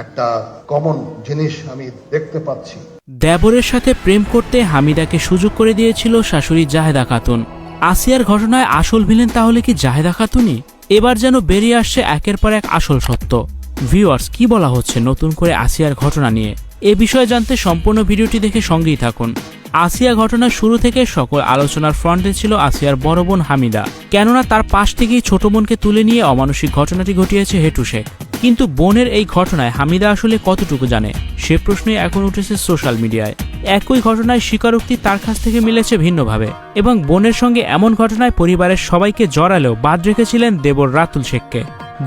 একটা কমন জিনিস আমি দেখতে পাচ্ছি। দেবরের সাথে প্রেম করতে হামিদাকে সুযোগ করে দিয়েছিল শাশুড়ি জাহেদা খাতুন। আসিয়ার ঘটনায় আসল ভিলেন তাহলে কি জাহেদা খাতুনই? এবার যেন বেরিয়ে আসছে একের পর এক আসল সত্য। ভিউয়ার্স, কি বলা হচ্ছে নতুন করে আসিয়ার ঘটনা নিয়ে? এ বিষয়ে জানতে সম্পূর্ণ ভিডিওটি দেখে সঙ্গেই থাকুন। আসিয়া ঘটনার শুরু থেকে সকল আলোচনার ফ্রন্টে ছিল আসিয়ার বড় বোন হামিদা। কেননা তার পাশ থেকেই ছোট বোনকে তুলে নিয়ে অমানসিক ঘটনাটি ঘটিয়েছে হেটু শেখ। কিন্তু বোনের এই ঘটনায় হামিদা আসলে কতটুকু জানে, সে প্রশ্নই এখন উঠেছে সোশ্যাল মিডিয়ায়। একই ঘটনায় স্বীকারোক্তি তার কাছ থেকে মিলেছে ভিন্নভাবে, এবং বোনের সঙ্গে এমন ঘটনায় পরিবারের সবাইকে জড়ালেও বাদ রেখেছিলেন দেবর রাতুল শেখকে।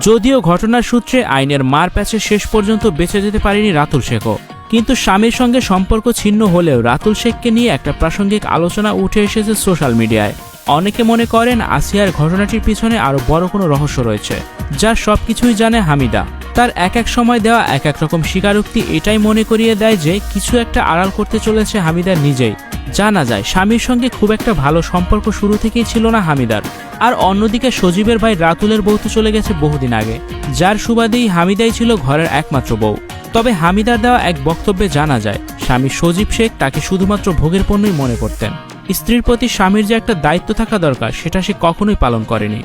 যদিও ঘটনার সূত্রে আইনের মার প্যাচে শেষ পর্যন্ত বেঁচে যেতে পারেনি রাতুল শেখও, কিন্তু স্বামীর সঙ্গে সম্পর্ক ছিন্ন হলেও রাতুল শেখকে নিয়ে একটা প্রাসঙ্গিক আলোচনা উঠে এসেছে সোশ্যাল মিডিয়ায়। অনেকে মনে করেন আসিয়ার ঘটনাটির পিছনে আরো বড় কোনো রহস্য রয়েছে, যার সবকিছুই জানে হামিদা। তার এক এক সময় দেওয়া এক এক রকম স্বীকারোক্তি এটাই মনে করিয়ে দেয় যে কিছু একটা আড়াল করতে চলেছে হামিদা নিজেই। জানা যায় স্বামীর সঙ্গে খুব একটা ভালো সম্পর্ক শুরু থেকেই ছিল না হামিদার। আর অন্যদিকে সজীবের ভাই রাতুলের বউ তো চলে গেছে বহুদিন আগে, যার সুবাদেই হামিদাই ছিল ঘরের একমাত্র বউ। তবে হামিদার দেওয়া এক বক্তব্যে জানা যায় স্বামী সজীব শেখ তাকে শুধুমাত্র ভোগের পণ্যই মনে করতেন। স্ত্রীর প্রতি স্বামীর যে একটা দায়িত্ব থাকা দরকার সেটা সে কখনোই পালন করেনি।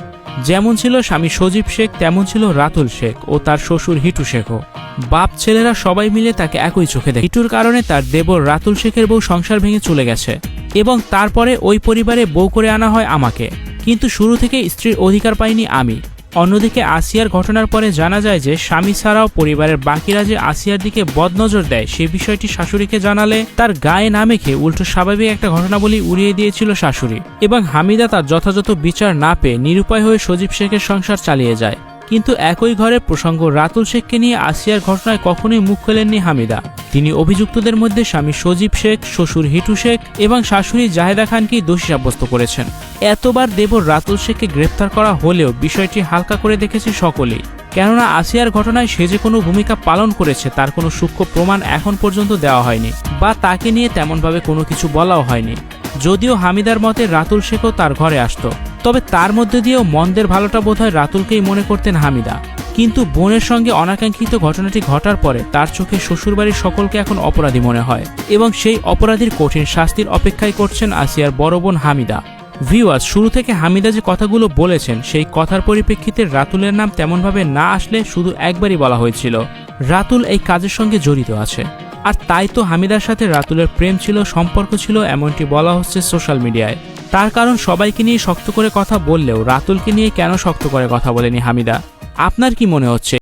যেমন ছিল স্বামী সজীব শেখ, তেমন ছিল রাতুল শেখ ও তার শ্বশুর হিটু শেখও। বাপ ছেলেরা সবাই মিলে তাকে একই চোখে দেখে। হিটুর কারণে তার দেবর রাতুল শেখের বউ সংসার ভেঙে চলে গেছে, এবং তারপরে ওই পরিবারে বউ করে আনা হয় আমাকে। কিন্তু শুরু থেকে স্ত্রীর অধিকার পাইনি আমি। অন্যদিকে আসিয়ার ঘটনার পরে জানা যায় যে স্বামী ছাড়াও পরিবারের বাকিরা যে আসিয়ার দিকে বদনজর দেয় সে বিষয়টি শাশুড়িকে জানালে তার গায়ে না মেখে উল্টো স্বাভাবিক একটা ঘটনা বলে উড়িয়ে দিয়েছিল শাশুড়ি, এবং হামিদা তার যথাযথ বিচার না পেয়ে নিরুপায় হয়ে সজীব শেখের সংসার চালিয়ে যায়। কিন্তু একই ঘরের প্রসঙ্গ রাতুল শেখকে নিয়ে আসিয়ার ঘটনায় কখনোই মুখ খোলেননি হামিদা। তিনি অভিযুক্তদের মধ্যে স্বামী সজীব শেখ, শ্বশুর হিটু শেখ এবং শাশুড়ি জাহেদা খানকেই দোষী সাব্যস্ত করেছেন। এতবার দেবর রাতুল শেখকে গ্রেপ্তার করা হলেও বিষয়টি হালকা করে দেখেছে সকলেই, কেননা আসিয়ার ঘটনায় সে যে কোনো ভূমিকা পালন করেছে তার কোনো সূক্ষ্ম প্রমাণ এখন পর্যন্ত দেওয়া হয়নি, বা তাকে নিয়ে তেমনভাবে কোনো কিছু বলাও হয়নি। যদিও হামিদার মতে রাতুল শেখও তার ঘরে আসতো, তবে তার মধ্যে দিয়েও মন্দের ভালোটা বোধহয় রাতুলকেই মনে করতেন হামিদা। কিন্তু বোনের সঙ্গে অনাকাঙ্ক্ষিত ঘটনাটি ঘটার পরে তার চোখে শ্বশুরবাড়ির সকলকে এখন অপরাধী মনে হয়, এবং সেই অপরাধীর কঠিন শাস্তির অপেক্ষায় করছেন আসিয়ার বড় বোন হামিদা। ভিউয়ার্স, শুরু থেকে হামিদা যে কথাগুলো বলেছেন সেই কথার পরিপ্রেক্ষিতে রাতুলের নাম তেমনভাবে না আসলে শুধু একবারই বলা হয়েছিল রাতুল এই কাজের সঙ্গে জড়িত আছে। আর তাই তো হামিদার সাথে রাতুলের প্রেম ছিল, সম্পর্ক ছিল, এমনটি বলা হচ্ছে সোশ্যাল মিডিয়ায়। তার কারণ সবাইকে নিয়ে শক্ত করে কথা বললেও রাতুলকে নিয়ে কেন শক্ত করে কথা বলেনি হামিদা? আপনার কি মনে হচ্ছে?